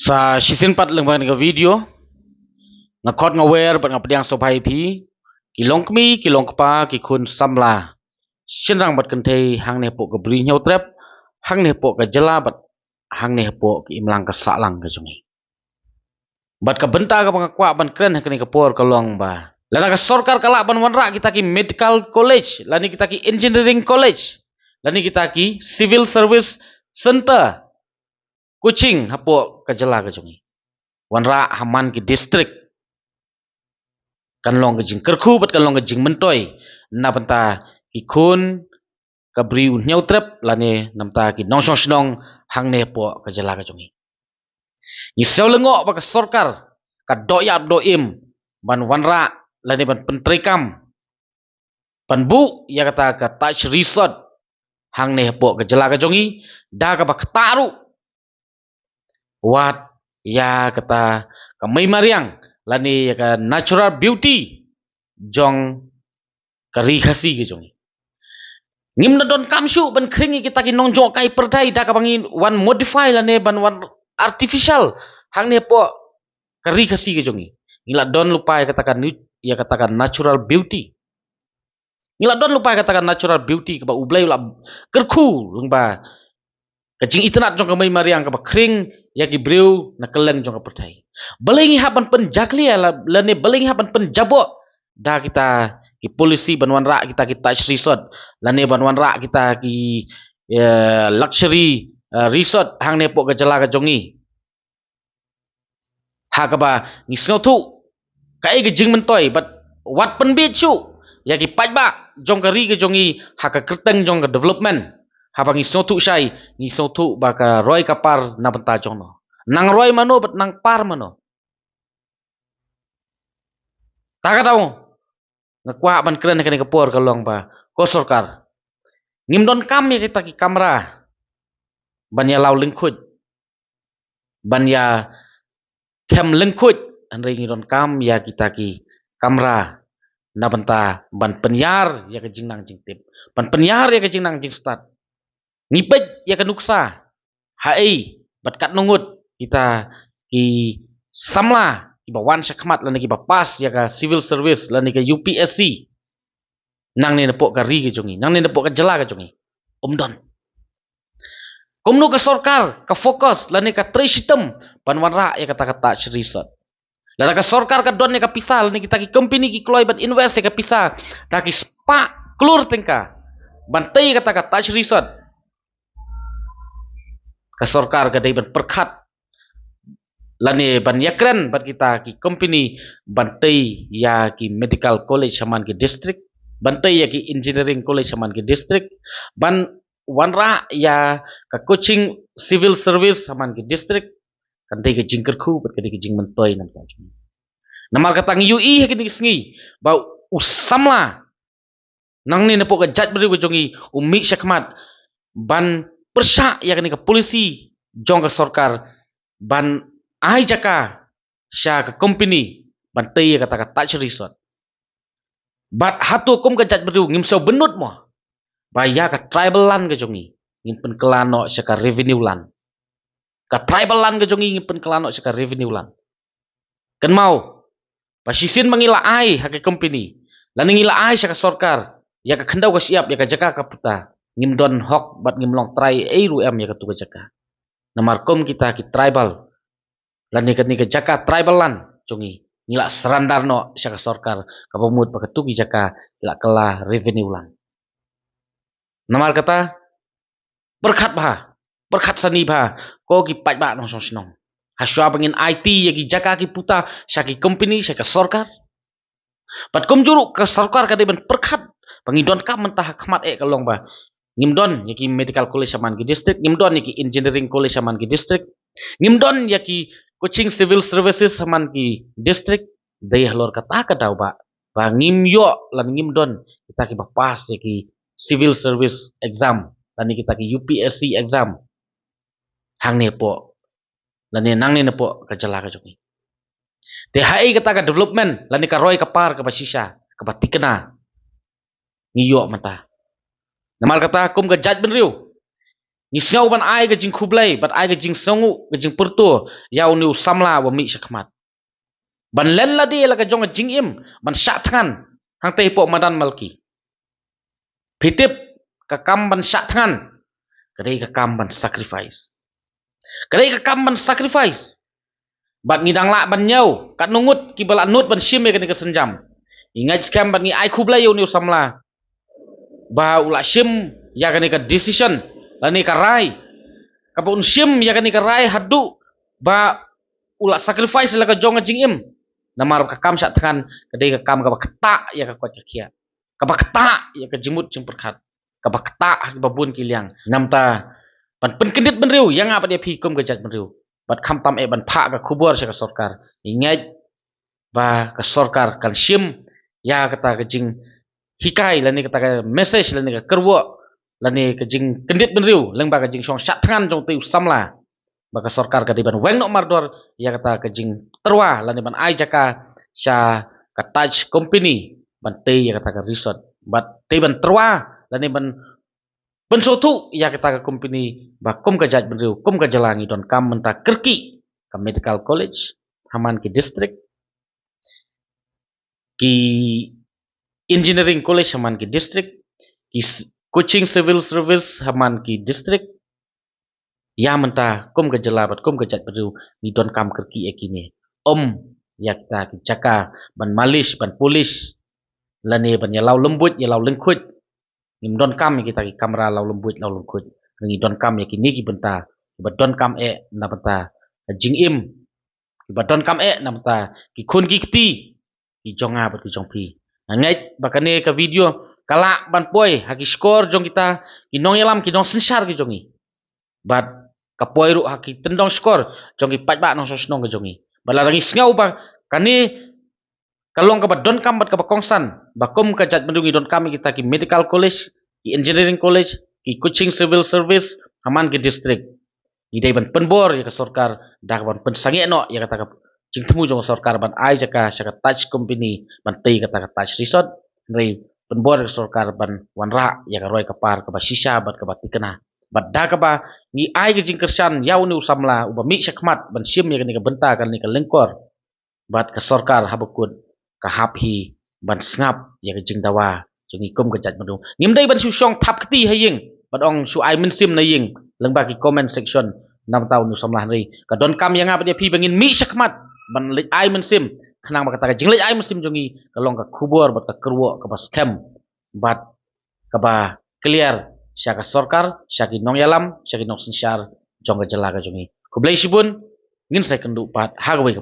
Sa shisin pat lengban ke video ngakot ngawer pat ngapdiang sobai thi kilong kmi kilong kpa ki khun samla shinrang bat kan thei hang ne po ke bri nyau trep hang ne po ke jela bat hang ne po ki imlang ke salang ke jungi bat ka benta ka pangakwa ban kren hakni ke por ke long ba lana ka sorkar kala ban wanra kita ki medical college lani kita ki engineering college lani kita ki civil service center coaching hapo ke jela ke jungi wanra haman ki district kan long ke jing kerku bat kan long ke jing mentoi na benta ki khun ka briu nyau trep lane namta ki nong song snong hang ne po ka jala ka jungi ni sew lengo ba ka sorkar ka doya doim ban wanra lane ban pentrikam pan bu ya kata ka touch resort hang ne po ka jala ka jungi da ka ba ktaru wat ya kata ka mai mariang lani ya ka natural beauty jong kari khasi ke jongi ngim na don kamshu ban kringi kita ki nong jok kai perdai da ka bangin one modify lane ban one artificial hang ne po kari khasi ke jongi ngila don lupa ya katakan ya katakan natural beauty ngila don lupa ya katakan natural beauty ka ba ublai la kerku lungba kajing itnat jong ka mai mariang ka ba kring ya ki breu na keleng jong ka perdai balengi haban pen jakli lane balengi haban pen jabo da kita ki polisi banwan rak kita ki touch resort lane banwan rak kita ki luxury resort hang ne po ka jala ka jongi ha ka ba ni snow tu kai ke jing mentoi but wat pen bit chu ya ki paj ba jong ka ri ke jongi ha ka kerteng jong ka development ha ba ni snow tu shai ni snow tu ba ka roi ka par na benta jong no nang roi mano but nang par mano ta ka tau ngakwa ban keren kene kapor kalong ba ko sorkar ngimdon kam ya kita ki kamera ban ya law lingkut ban ya kem lingkut andre ngidon kam ya kita ki kamera na benta ban penyar ya ke jingnang jingtip ban penyar ya ke jingnang jing start ngipet ya ke nuksa hai bat kat nungut kita ki samla bawan sakmat lani ki bapas ya ka civil service lani ka UPSC nang ne nepok ka ri ke jongi nang ne nepok ka jela ke jongi umdon komno ka sorkar ka fokus lani ka tri system panwanra ya kata-kata risot lani ka sorkar ka don ya ka pisah lani kita ki company ki kloi ban invest ya ka pisah ta ki spa klur tingka bantai kata-kata risot ka sorkar ka dai ban perkhat lani ban yakran ban kita ki company bantai ya ki medical college saman ki district bantai ya ki engineering college saman ki district ban wanra ya ka coaching civil service saman ki district kan dai ki jingker khu bat ki jing mentoi nam ta namar kata ngi ui ki ngi ba usamla nang ni napo ka jat beri ko jongi umi syakmat ban persya ya ki polisi jong ka sorkar ban ai jaka sha ka company bantai kata touch resort bat hatu kum ka jat beru ngim so benut mo baya ka tribal land ka jongi ngim pen kelano sha ka revenue land ka tribal land ka jongi ngim pen kelano sha ka revenue land kan mau pasisin mangila ai ha ka company lan ngila ai sha ka sorkar ya ka khendau ka siap ya ka jaka ka puta ngim don hok bat ngim long try ai ru em ya ka tu ka jaka namar kom kita ki tribal lan ni ka jaka tribal land jongi ngila serandar no syaka sorkar kapamut paketu ki jaka ila kala revenue land namar kata berkat bah berkat sani bah ko ki paj ba nong song snong haswa bangin IT ya ki jaka ki puta syaki company syaka sorkar pat kom juru ka sorkar ka ben perkat bangidon ka mentah khmat e kalong ba ngimdon yaki medical college saman ki district ngimdon yaki engineering college saman ki district ngimdon yaki coaching civil services saman ki district dai halor kata ka daw ba ngimyo lan ngimdon kita ki bapas yaki civil service exam lan kita ki UPSC exam hang ne po lan nang ne po ka jala ka joki te hai kata ka development lan ka roy ka par ka basisha ka batikna ngiyo mata namal kata kum ka judge ben riu ni snau ban ai ga jing khublai bat ai ga jing songu ga jing purtu yau ni samla wa mi shakmat ban len la di la ga jong jing im ban sha than hang tei po madan malki phitip ka kam ban sha than kadai ka kam ban sacrifice kadai ka kam ban sacrifice bat ngidang la ban nyau kat nungut ki bala nut ban shim ka ni ka senjam ingai scam ban ngi ai khublai yau ni samla ba ula shim ya ka ni ka decision lani ka rai kapun shim ya ka ni ka rai hadu ba ula sacrifice la ka jong jing im namar ka kam sha than kadai ka kam ka kata ya ka kwat kia ka kata ya ka jimut jing perkhat ka kata ba bun ki liang namta ban pen kendit ban riu yang apa dia pi kum ka jat ban riu bat kham tam e ban pha ka khubur sa ka sarkar ingai ba ka sarkar kan shim ya kata ka jing hikai lani kata ka message lani ka kerwo lani ka jing kendit ban riu leng ba ka jing song sha than jong tiu samla baka sarkar ka diban weng nok mardor ya kata ka jing terwa lani ban ai jaka sha ka touch company ban te ya kata ka resort bat te ban terwa lani ban pensotu ya kata ka company ba kum ka jat ban riu kum ka jalangi don kam menta kerki ka medical college haman ki district ki engineering college haman ki district ki coaching civil service haman ki district ya menta kum ka jalabat kum ka jat beru ni don kam kerki ekini ya kita ki jaka ban malis ban polis lani ban ya lau lembut ya lau lengkut ni don kam kita ki kamera lau lembut lau lengkut ni don kam ya kini ki benta ba don kam e na benta jing im ki ba don kam e na benta ki khun ki kti ki jonga bat ki jongpi ngai bakane ka video kala ban poi haki skor jong kita ki nong yalam ki nong sensar ki jongi bat kapoi ru haki tendong skor jongi pat ba nong sosnong ke jongi balarangi sngau ba kani kalong ka ba don kam bat ka ba kongsan bakum ka jat mendungi don kam kita ki medical college ki engineering college ki coaching civil service haman ki district ni dai ban penbor ya ka sarkar dak ban pen sange no ya kata ka jing temu jong sarkar ban ai jaka saka touch company ban tei kata ka touch resort ngai penbor ka sarkar ban wanra ya ka roi ka par ka ba shisha bat ka ba tikena bat da ka ba ni ai ka jing kersan yau ni usamla uba mi sakmat ban sim ya ka ni ka benta ka ni ka lengkor bat ka sarkar habukut ka haphi ban snap ya ka jing dawa jongi kum ka jat madu nimdai ban su song thap kti haying bat ong su ai min sim na ying lengba ki comment section 6 tahun nu samlah ri ka don kam yang apa dia pi bangin mi sakmat ban lej ai min sim khnang ba kata ka jing lej ai min sim jongi ka long ka khubur bat ka kerwo ka ba scam bat ka ba clear syaka sarkar syaki nong yalam syaki nong sensar jong ka jala ka jongi kublai sibun ngin sai kendu pat hagwe